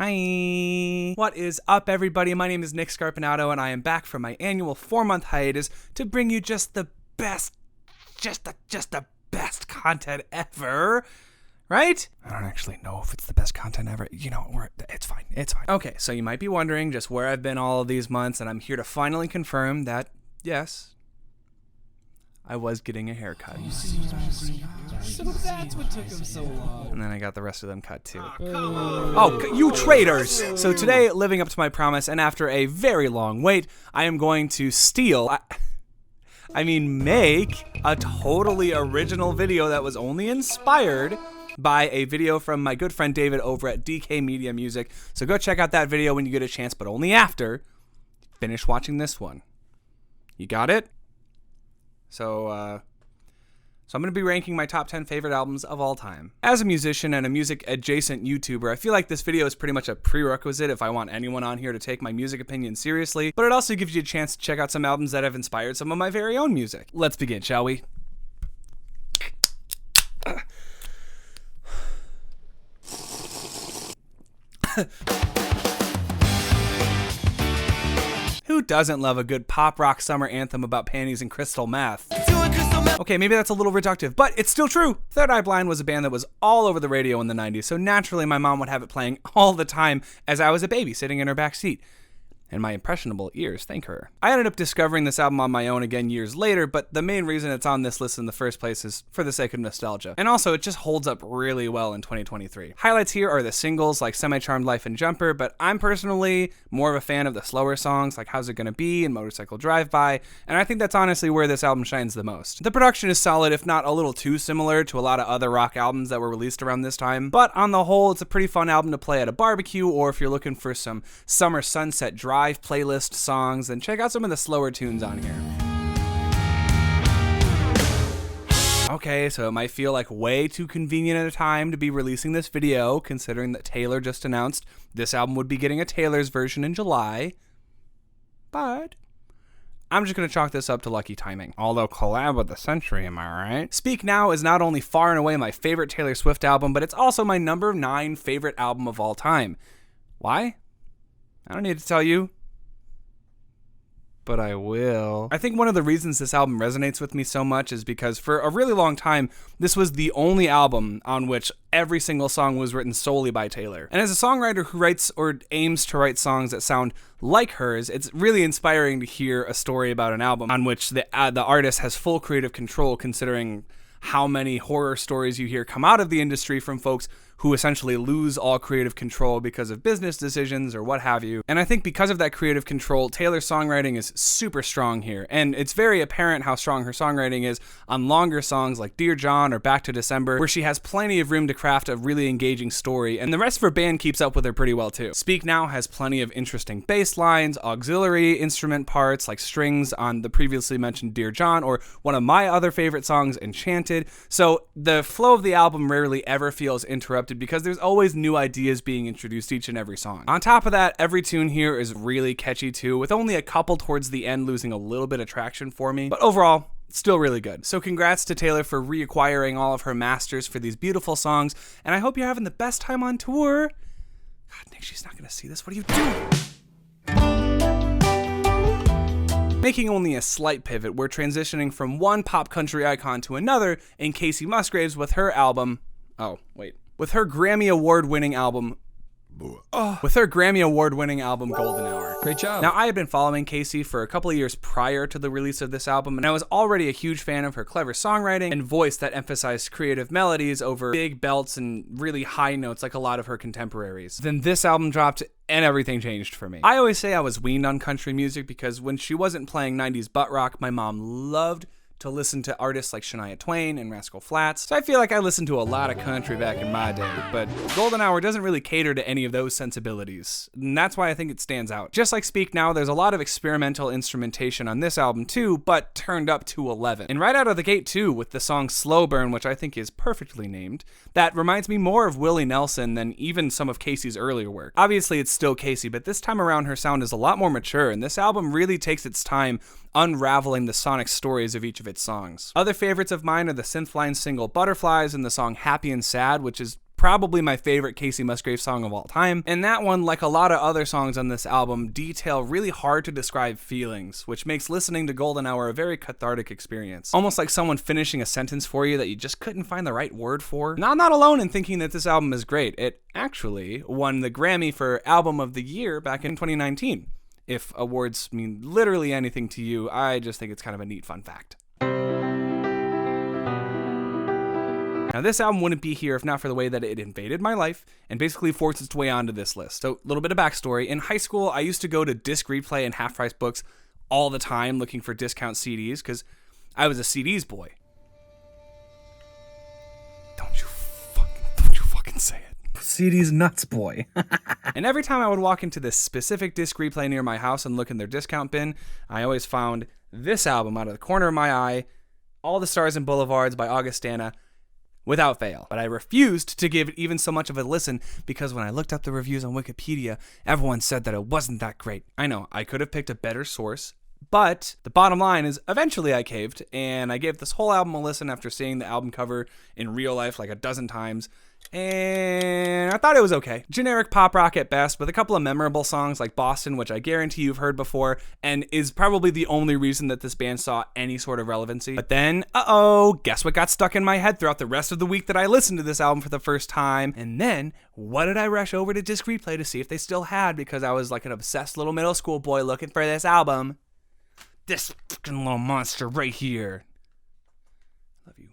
Hi. What is up, everybody? My name is Nick Scarpinato, and I am back from my annual 4-month hiatus to bring you just the best, just the best content ever. Right? I don't actually know if it's the best content ever. You know, it's fine. It's fine. Okay, so you might be wondering just where I've been all of these months, and I'm here to finally confirm that, yes, I was getting a haircut. So that's what took him so long. And then I got the rest of them cut too. Oh, you traitors! So today, living up to my promise, and after a very long wait, I am going to make a totally original video that was only inspired by a video from my good friend David over at DK Media Music. So go check out that video when you get a chance, but only after you finish watching this one. You got it? So I'm going to be ranking my top 10 favorite albums of all time. As a musician and a music-adjacent YouTuber, I feel like this video is pretty much a prerequisite if I want anyone on here to take my music opinion seriously, but it also gives you a chance to check out some albums that have inspired some of my very own music. Let's begin, shall we? Who doesn't love a good pop rock summer anthem about panties and crystal meth? Okay, maybe that's a little reductive, but it's still true. Third Eye Blind was a band that was all over the radio in the 90s, so naturally my mom would have it playing all the time as I was a baby sitting in her back seat. And my impressionable ears thank her. I ended up discovering this album on my own again years later, but the main reason it's on this list in the first place is for the sake of nostalgia. And also, it just holds up really well in 2023. Highlights here are the singles like Semi-Charmed Life and Jumper, but I'm personally more of a fan of the slower songs like How's It Gonna Be and Motorcycle Drive-By, and I think that's honestly where this album shines the most. The production is solid, if not a little too similar to a lot of other rock albums that were released around this time, but on the whole, it's a pretty fun album to play at a barbecue, or if you're looking for some summer sunset drive playlist songs, then check out some of the slower tunes on here. Okay, so it might feel like way too convenient at a time to be releasing this video, considering that Taylor just announced this album would be getting a Taylor's version in July, but I'm just going to chalk this up to lucky timing. Although collab with the century, am I right? Speak Now is not only far and away my favorite Taylor Swift album, but it's also my number 9 favorite album of all time. Why? I don't need to tell you, but I will. I think one of the reasons this album resonates with me so much is because for a really long time, this was the only album on which every single song was written solely by Taylor. And as a songwriter who writes or aims to write songs that sound like hers, it's really inspiring to hear a story about an album on which the artist has full creative control, considering how many horror stories you hear come out of the industry from folks who essentially lose all creative control because of business decisions or what have you. And I think because of that creative control, Taylor's songwriting is super strong here. And it's very apparent how strong her songwriting is on longer songs like Dear John or Back to December, where she has plenty of room to craft a really engaging story, and the rest of her band keeps up with her pretty well too. Speak Now has plenty of interesting bass lines, auxiliary instrument parts like strings on the previously mentioned Dear John, or one of my other favorite songs, Enchanted. So the flow of the album rarely ever feels interrupted because there's always new ideas being introduced each and every song. On top of that, every tune here is really catchy too, with only a couple towards the end losing a little bit of traction for me, but overall, still really good. So congrats to Taylor for reacquiring all of her masters for these beautiful songs, and I hope you're having the best time on tour. God, Nick, she's not gonna see this. What are you doing? Making only a slight pivot, we're transitioning from one pop country icon to another in Kacey Musgraves with her album, with her Grammy Award-winning album Golden Hour. Great job. Now, I had been following Kacey for a couple of years prior to the release of this album, and I was already a huge fan of her clever songwriting and voice that emphasized creative melodies over big belts and really high notes like a lot of her contemporaries. Then this album dropped, and everything changed for me. I always say I was weaned on country music because when she wasn't playing 90s butt rock, my mom loved to listen to artists like Shania Twain and Rascal Flatts, so I feel like I listened to a lot of country back in my day, but Golden Hour doesn't really cater to any of those sensibilities, and that's why I think it stands out. Just like Speak Now, there's a lot of experimental instrumentation on this album too, but turned up to 11. And right out of the gate too, with the song Slow Burn, which I think is perfectly named, that reminds me more of Willie Nelson than even some of Kacey's earlier work. Obviously it's still Kacey, but this time around her sound is a lot more mature, and this album really takes its time unraveling the sonic stories of each of its songs. Other favorites of mine are the synthline single Butterflies and the song Happy and Sad, which is probably my favorite Kacey Musgraves song of all time. And that one, like a lot of other songs on this album, detail really hard to describe feelings, which makes listening to Golden Hour a very cathartic experience. Almost like someone finishing a sentence for you that you just couldn't find the right word for. Now, I'm not alone in thinking that this album is great. It actually won the Grammy for Album of the Year back in 2019. If awards mean literally anything to you, I just think it's kind of a neat fun fact. Now, this album wouldn't be here if not for the way that it invaded my life and basically forced its way onto this list. So, a little bit of backstory. In high school, I used to go to Disc Replay and Half Price Books all the time looking for discount CDs because I was a CDs boy. Don't you fucking say it. CDs nuts boy. And every time I would walk into this specific Disc Replay near my house and look in their discount bin, I always found this album out of the corner of my eye, All the Stars and Boulevards by Augustana, without fail. But I refused to give it even so much of a listen because when I looked up the reviews on Wikipedia, everyone said that it wasn't that great. I know, I could have picked a better source, but the bottom line is eventually I caved, and I gave this whole album a listen after seeing the album cover in real life like a dozen times, and I thought it was okay. Generic pop rock at best, with a couple of memorable songs like Boston, which I guarantee you've heard before, and is probably the only reason that this band saw any sort of relevancy. But then, guess what got stuck in my head throughout the rest of the week that I listened to this album for the first time? And then, what did I rush over to Disc Replay to see if they still had, because I was like an obsessed little middle school boy looking for this album? This fucking little monster right here. Love you.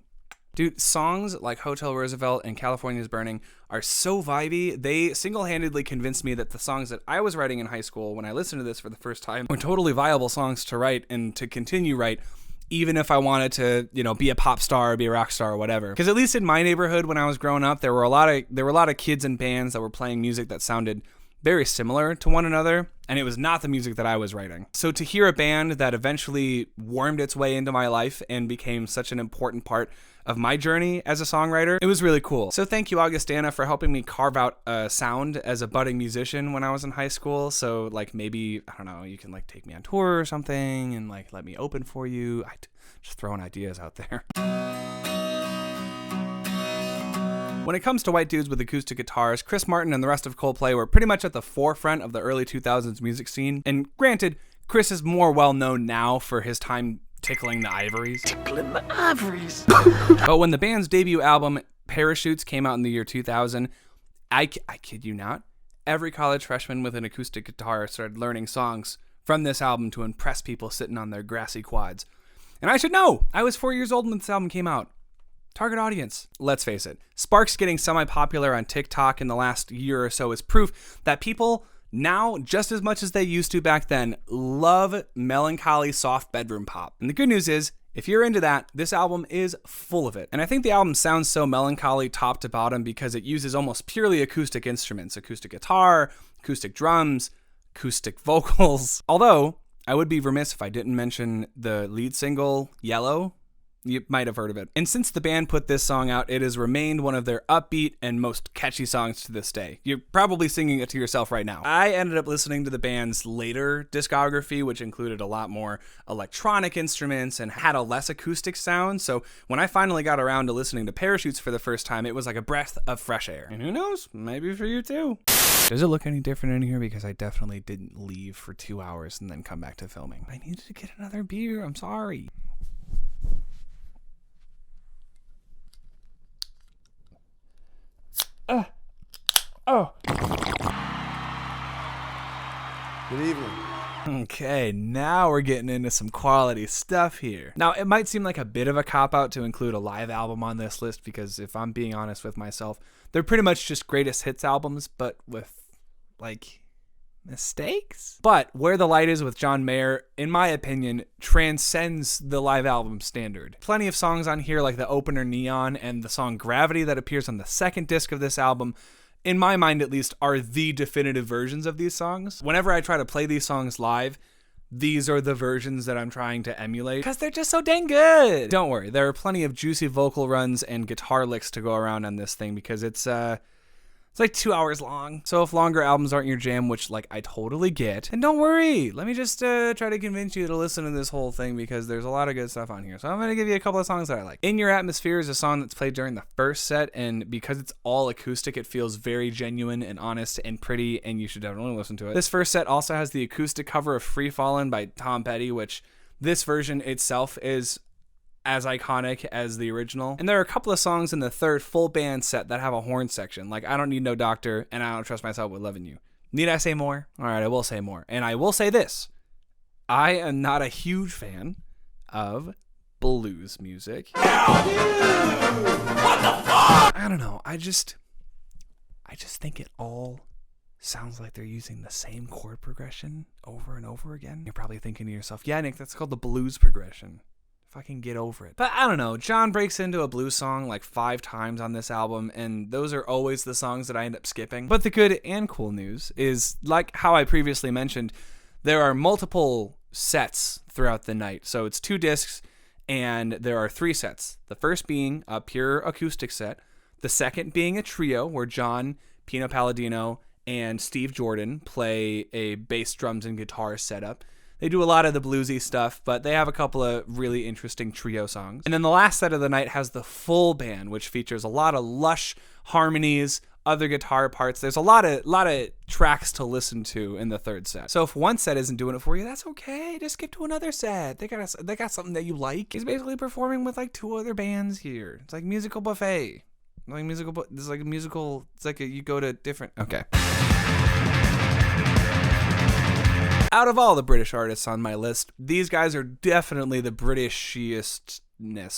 Dude, songs like Hotel Roosevelt and California's Burning are so vibey. They single-handedly convinced me that the songs that I was writing in high school when I listened to this for the first time were totally viable songs to write and to continue write, even if I wanted to, be a pop star or be a rock star or whatever. Because at least in my neighborhood when I was growing up, there were a lot of kids and bands that were playing music that sounded very similar to one another, and it was not the music that I was writing. So to hear a band that eventually wormed its way into my life and became such an important part of my journey as a songwriter, it was really cool. So thank you, Augustana, for helping me carve out a sound as a budding musician when I was in high school. So maybe, I don't know, you can take me on tour or something and let me open for you. Just throwing ideas out there. When it comes to white dudes with acoustic guitars, Chris Martin and the rest of Coldplay were pretty much at the forefront of the early 2000s music scene. And granted, Chris is more well known now for his time tickling the ivories. Tickling the ivories. But when the band's debut album, Parachutes, came out in the year 2000, I kid you not, every college freshman with an acoustic guitar started learning songs from this album to impress people sitting on their grassy quads. And I should know, I was 4 years old when this album came out. Target audience. Let's face it, Sparks getting semi-popular on TikTok in the last year or so is proof that people now, just as much as they used to back then, love melancholy soft bedroom pop. And the good news is, if you're into that, this album is full of it. And I think the album sounds so melancholy top to bottom because it uses almost purely acoustic instruments, acoustic guitar, acoustic drums, acoustic vocals. Although, I would be remiss if I didn't mention the lead single, Yellow. You might have heard of it. And since the band put this song out, it has remained one of their upbeat and most catchy songs to this day. You're probably singing it to yourself right now. I ended up listening to the band's later discography, which included a lot more electronic instruments and had a less acoustic sound. So when I finally got around to listening to Parachutes for the first time, it was like a breath of fresh air. And who knows, maybe for you too. Does it look any different in here? Because I definitely didn't leave for 2 hours and then come back to filming. I needed to get another beer. I'm sorry. Good evening. Okay, now we're getting into some quality stuff here. Now, it might seem like a bit of a cop-out to include a live album on this list because if I'm being honest with myself, they're pretty much just greatest hits albums, but with, mistakes? But Where the Light Is with John Mayer, in my opinion, transcends the live album standard. Plenty of songs on here like the opener Neon and the song Gravity that appears on the second disc of this album, in my mind at least, are the definitive versions of these songs. Whenever I try to play these songs live, these are the versions that I'm trying to emulate because they're just so dang good. Don't worry, there are plenty of juicy vocal runs and guitar licks to go around on this thing because it's It's like 2 hours long. So if longer albums aren't your jam, which like I totally get, and don't worry, let me just try to convince you to listen to this whole thing because there's a lot of good stuff on here. So I'm going to give you a couple of songs that I like. In Your Atmosphere is a song that's played during the first set, and because it's all acoustic, it feels very genuine and honest and pretty, and you should definitely listen to it. This first set also has the acoustic cover of Free Fallin' by Tom Petty, which this version itself is as iconic as the original. And there are a couple of songs in the third full band set that have a horn section, like I Don't Need No Doctor and I Don't Trust Myself with Loving You. Need I say more? All right, I will say more. And I will say this. I am not a huge fan of blues music. What the fuck? I don't know. I just think it all sounds like they're using the same chord progression over and over again. You're probably thinking to yourself, yeah, Nick, that's called the blues progression. Fucking get over it. But I don't know. John breaks into a blues song like 5 times on this album, and those are always the songs that I end up skipping. But the good and cool news is, like how I previously mentioned, there are multiple sets throughout the night. So it's 2 discs, and there are 3 sets. The first being a pure acoustic set. The second being a trio where John, Pino Palladino, and Steve Jordan play a bass, drums, and guitar setup. They do a lot of the bluesy stuff, but they have a couple of really interesting trio songs. And then the last set of the night has the full band, which features a lot of lush harmonies, other guitar parts. There's a lot of tracks to listen to in the third set. So if one set isn't doing it for you, that's okay. Just skip to another set. They got something that you like. He's basically performing with like 2 other bands here. It's like musical buffet. You go to different. Okay. Out of all the British artists on my list, these guys are definitely the Britishiest. And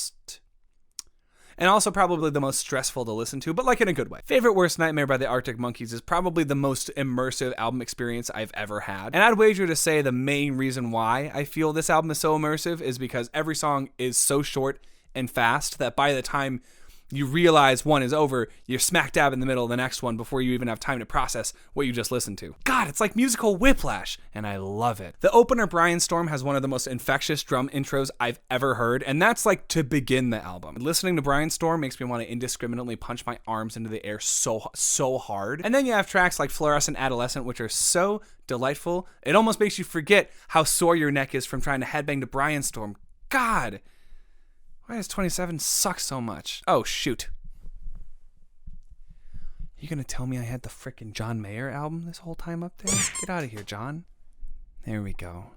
also probably the most stressful to listen to, but like in a good way. Favorite Worst Nightmare by the Arctic Monkeys is probably the most immersive album experience I've ever had. And I'd wager to say the main reason why I feel this album is so immersive is because every song is so short and fast that by the time you realize one is over, you're smack dab in the middle of the next one before you even have time to process what you just listened to. God, it's like musical whiplash, and I love it. The opener, Brian Storm, has one of the most infectious drum intros I've ever heard, and that's like to begin the album. Listening to Brian Storm makes me want to indiscriminately punch my arms into the air so hard. And then you have tracks like Fluorescent Adolescent, which are so delightful, it almost makes you forget how sore your neck is from trying to headbang to Brian Storm. God! Why does 27 suck so much? Oh, shoot. You gonna tell me I had the frickin' John Mayer album this whole time up there? Get out of here, John. There we go.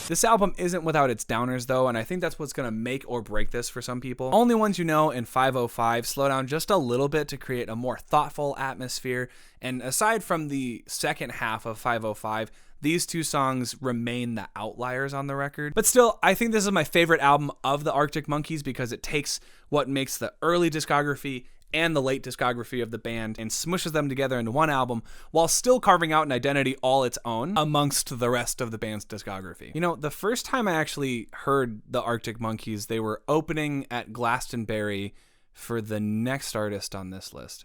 This album isn't without its downers, though, and I think that's what's gonna make or break this for some people. Only Ones You Know and 505 slow down just a little bit to create a more thoughtful atmosphere, and aside from the second half of 505, these 2 songs remain the outliers on the record. But still, I think this is my favorite album of the Arctic Monkeys because it takes what makes the early discography and the late discography of the band and smushes them together into one album while still carving out an identity all its own amongst the rest of the band's discography. You know, the first time I actually heard the Arctic Monkeys, they were opening at Glastonbury for the next artist on this list.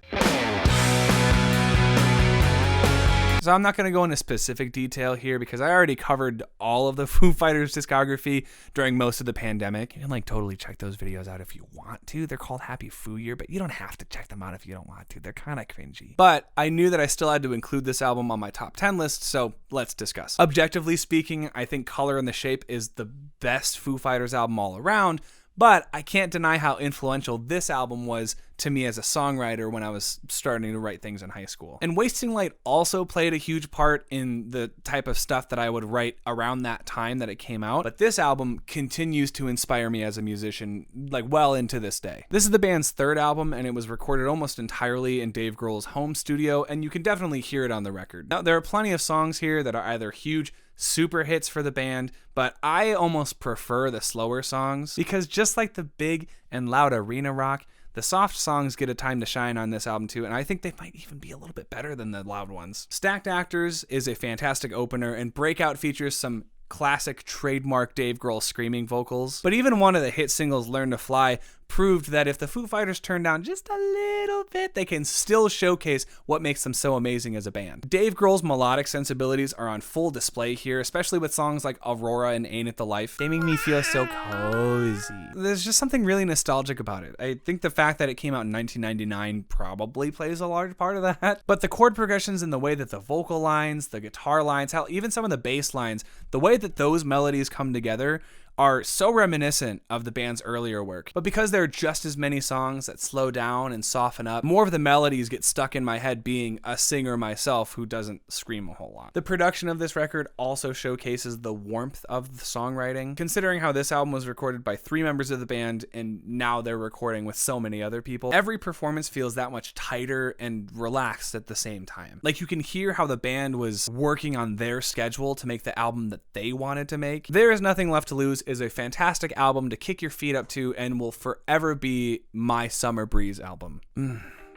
So I'm not going to go into specific detail here because I already covered all of the Foo Fighters discography during most of the pandemic. You can like totally check those videos out if you want to. They're called Happy Foo Year, but you don't have to check them out if you don't want to. They're kind of cringy. But I knew that I still had to include this album on my top 10 list, so let's discuss. Objectively speaking, I think Color and the Shape is the best Foo Fighters album all around, but I can't deny how influential this album was to me as a songwriter when I was starting to write things in high school. And Wasting Light also played a huge part in the type of stuff that I would write around that time that it came out. But this album continues to inspire me as a musician, like well into this day. This is the band's 3rd album, and it was recorded almost entirely in Dave Grohl's home studio, and you can definitely hear it on the record. Now, there are plenty of songs here that are either huge super hits for the band, but I almost prefer the slower songs because just like the big and loud arena rock, the soft songs get a time to shine on this album too, and I think they might even be a little bit better than the loud ones. Stacked Actors is a fantastic opener, and Breakout features some classic trademark Dave Grohl screaming vocals. But even one of the hit singles, Learn to Fly, proved that if the Foo Fighters turn down just a little bit, they can still showcase what makes them so amazing as a band. Dave Grohl's melodic sensibilities are on full display here, especially with songs like Aurora and Ain't It the Life. They make me feel so cozy. There's just something really nostalgic about it. I think the fact that it came out in 1999 probably plays a large part of that. But the chord progressions and the way that the vocal lines, the guitar lines, hell, even some of the bass lines, the way that those melodies come together are so reminiscent of the band's earlier work. But because there are just as many songs that slow down and soften up, more of the melodies get stuck in my head being a singer myself who doesn't scream a whole lot. The production of this record also showcases the warmth of the songwriting, considering how this album was recorded by 3 members of the band and now they're recording with so many other people. Every performance feels that much tighter and relaxed at the same time. Like you can hear how the band was working on their schedule to make the album that they wanted to make. There Is Nothing Left to Lose is a fantastic album to kick your feet up to and will forever be my summer breeze album.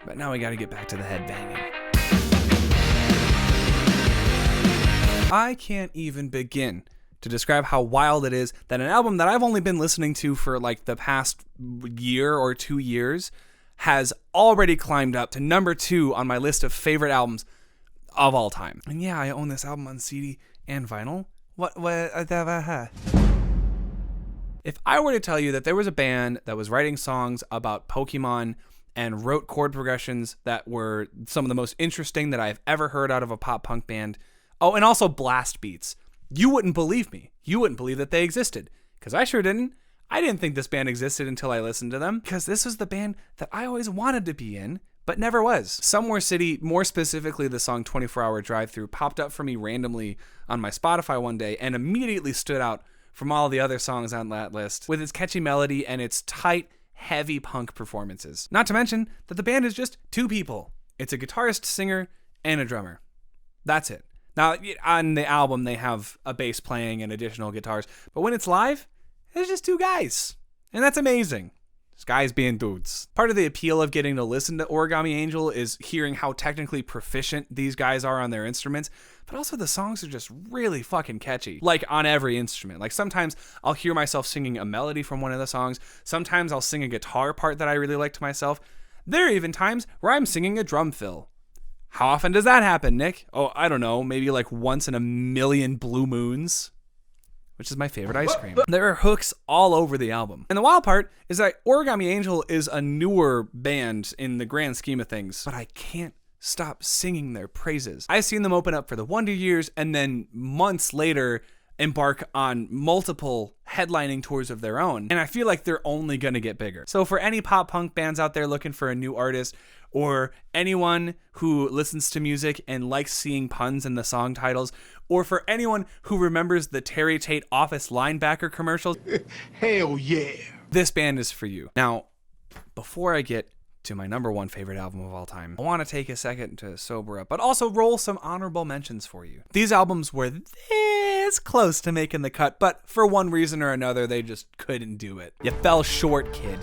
But now we gotta get back to the headbanging. I can't even begin to describe how wild it is that an album that I've only been listening to for like the past year or 2 years has already climbed up to number 2 on my list of favorite albums of all time. And yeah, I own this album on CD and vinyl. If I were to tell you that there was a band that was writing songs about Pokemon and wrote chord progressions that were some of the most interesting that I've ever heard out of a pop punk band, oh, and also blast beats, you wouldn't believe me. You wouldn't believe that they existed, because I sure didn't. I didn't think this band existed until I listened to them, because this was the band that I always wanted to be in, but never was. Somewhere City, more specifically the song 24-Hour Drive-Thru, popped up for me randomly on my Spotify one day and immediately stood out from all the other songs on that list with its catchy melody and its tight, heavy punk performances. Not to mention that the band is just 2 people. It's a guitarist, singer, and a drummer. That's it. Now, on the album, they have a bass playing and additional guitars, but when it's live, it's just 2 guys. And that's amazing. It's guys being dudes. Part of the appeal of getting to listen to Origami Angel is hearing how technically proficient these guys are on their instruments, but also the songs are just really fucking catchy. Like on every instrument. Like sometimes I'll hear myself singing a melody from one of the songs. Sometimes I'll sing a guitar part that I really like to myself. There are even times where I'm singing a drum fill. How often does that happen, Nick? Oh, I don't know. Maybe like once in a million blue moons. Which is my favorite ice cream. There are hooks all over the album. And the wild part is that Origami Angel is a newer band in the grand scheme of things, but I can't stop singing their praises. I've seen them open up for the Wonder Years and then months later embark on multiple headlining tours of their own. And I feel like they're only gonna get bigger. So for any pop punk bands out there looking for a new artist, or anyone who listens to music and likes seeing puns in the song titles, or for anyone who remembers the Terry Tate Office linebacker commercials, hell yeah, this band is for you. Now, before I get to my number 1 favorite album of all time, I want to take a second to sober up, but also roll some honorable mentions for you. These albums were this close to making the cut, but for one reason or another, they just couldn't do it. You fell short, kid.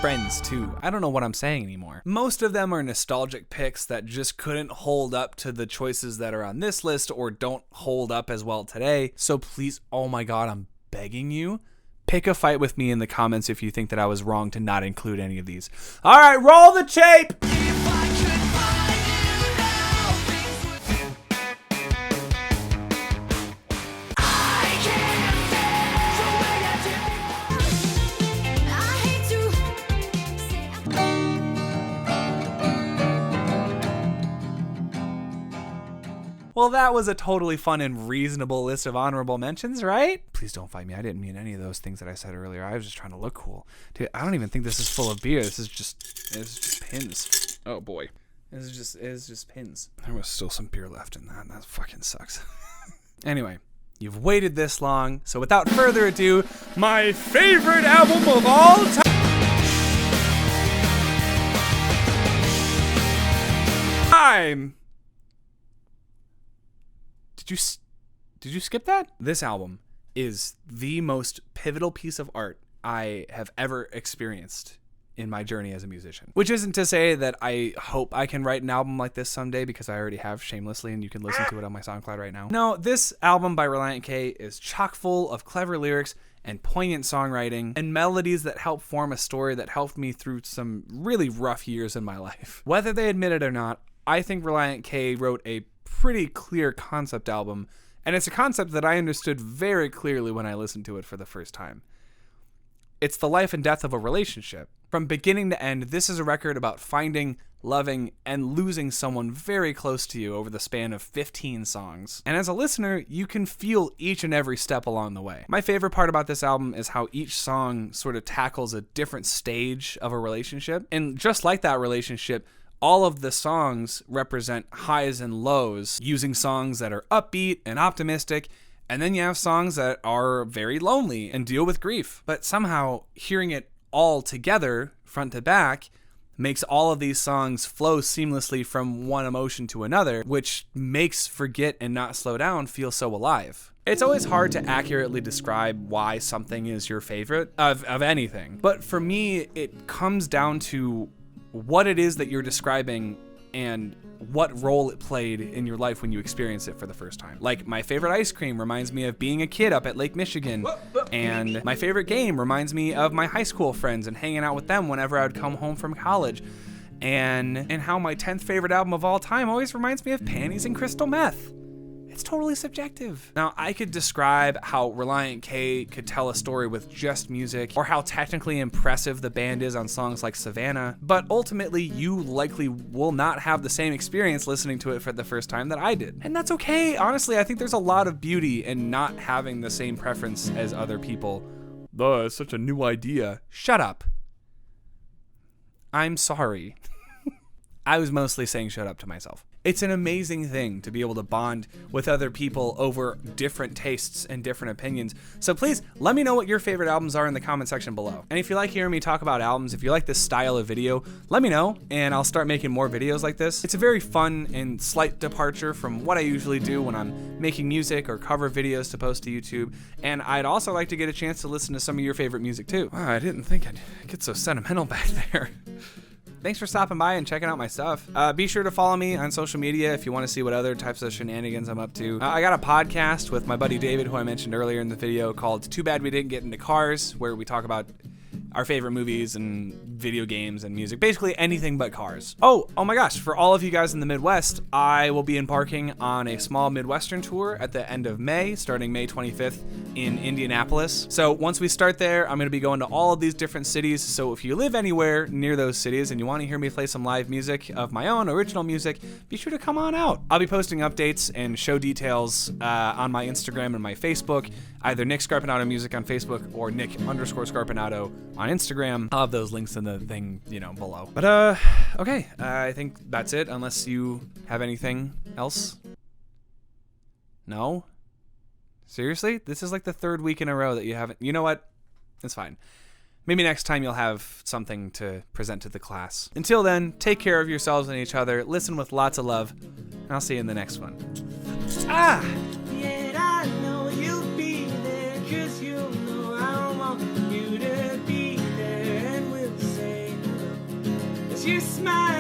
Friends too. I don't know what I'm saying anymore. Most of them are nostalgic picks that just couldn't hold up to the choices that are on this list or don't hold up as well today. So please, oh my God, I'm begging you, pick a fight with me in the comments if you think that I was wrong to not include any of these. All right, roll the tape. Well, that was a totally fun and reasonable list of honorable mentions, right? Please don't fight me. I didn't mean any of those things that I said earlier. I was just trying to look cool. Dude, I don't even think this is full of beer. It's just pins. Oh boy. It's just pins. There was still some beer left in that. That fucking sucks. Anyway, you've waited this long, so without further ado, my favorite album of all time. Did you skip that? This album is the most pivotal piece of art I have ever experienced in my journey as a musician. Which isn't to say that I hope I can write an album like this someday, because I already have shamelessly, and you can listen to it on my SoundCloud right now. No, this album by Relient K is chock full of clever lyrics and poignant songwriting, and melodies that help form a story that helped me through some really rough years in my life. Whether they admit it or not, I think Relient K wrote a pretty clear concept album, and it's a concept that I understood very clearly when I listened to it for the first time. It's the life and death of a relationship. From beginning to end, this is a record about finding, loving, and losing someone very close to you over the span of 15 songs. And as a listener, you can feel each and every step along the way. My favorite part about this album is how each song sort of tackles a different stage of a relationship. And just like that relationship, all of the songs represent highs and lows, using songs that are upbeat and optimistic. And then you have songs that are very lonely and deal with grief. But somehow, hearing it all together, front to back, makes all of these songs flow seamlessly from one emotion to another, which makes Forget and Not Slow Down feel so alive. It's always hard to accurately describe why something is your favorite of anything. But for me, it comes down to what it is that you're describing and what role it played in your life when you experience it for the first time. Like, my favorite ice cream reminds me of being a kid up at Lake Michigan, and my favorite game reminds me of my high school friends and hanging out with them whenever I would come home from college, and how my 10th favorite album of all time always reminds me of panties and crystal meth. It's totally subjective. Now, I could describe how Relient K could tell a story with just music, or how technically impressive the band is on songs like Savannah, but ultimately, you likely will not have the same experience listening to it for the first time that I did. And that's okay. Honestly, I think there's a lot of beauty in not having the same preference as other people. It's such a new idea. Shut up. I'm sorry. I was mostly saying shut up to myself. It's an amazing thing to be able to bond with other people over different tastes and different opinions. So please let me know what your favorite albums are in the comment section below. And if you like hearing me talk about albums, if you like this style of video, let me know and I'll start making more videos like this. It's a very fun and slight departure from what I usually do when I'm making music or cover videos to post to YouTube. And I'd also like to get a chance to listen to some of your favorite music too. Wow, I didn't think I'd get so sentimental back there. Thanks for stopping by and checking out my stuff. Be sure to follow me on social media if you want to see what other types of shenanigans I'm up to. I got a podcast with my buddy David, who I mentioned earlier in the video, called Too Bad We Didn't Get Into Cars, where we talk about our favorite movies and video games and music, basically anything but cars. Oh my gosh, for all of you guys in the Midwest, I will be embarking on a small Midwestern tour at the end of May, starting May 25th in Indianapolis. So once we start there, I'm going to be going to all of these different cities. So if you live anywhere near those cities and you want to hear me play some live music of my own, original music, be sure to come on out. I'll be posting updates and show details on my Instagram and my Facebook, either Nick Scarpinato Music on Facebook or Nick_Scarpinato on Instagram. I'll have those links in the thing, below. But, okay, I think that's it, unless you have anything else. No? Seriously? This is like the third week in a row that you haven't. You know what? It's fine. Maybe next time you'll have something to present to the class. Until then, take care of yourselves and each other, listen with lots of love, and I'll see you in the next one. Ah! Yet I know you'll be there, 'cause you know I want you to be there, and we'll say hello as you smile.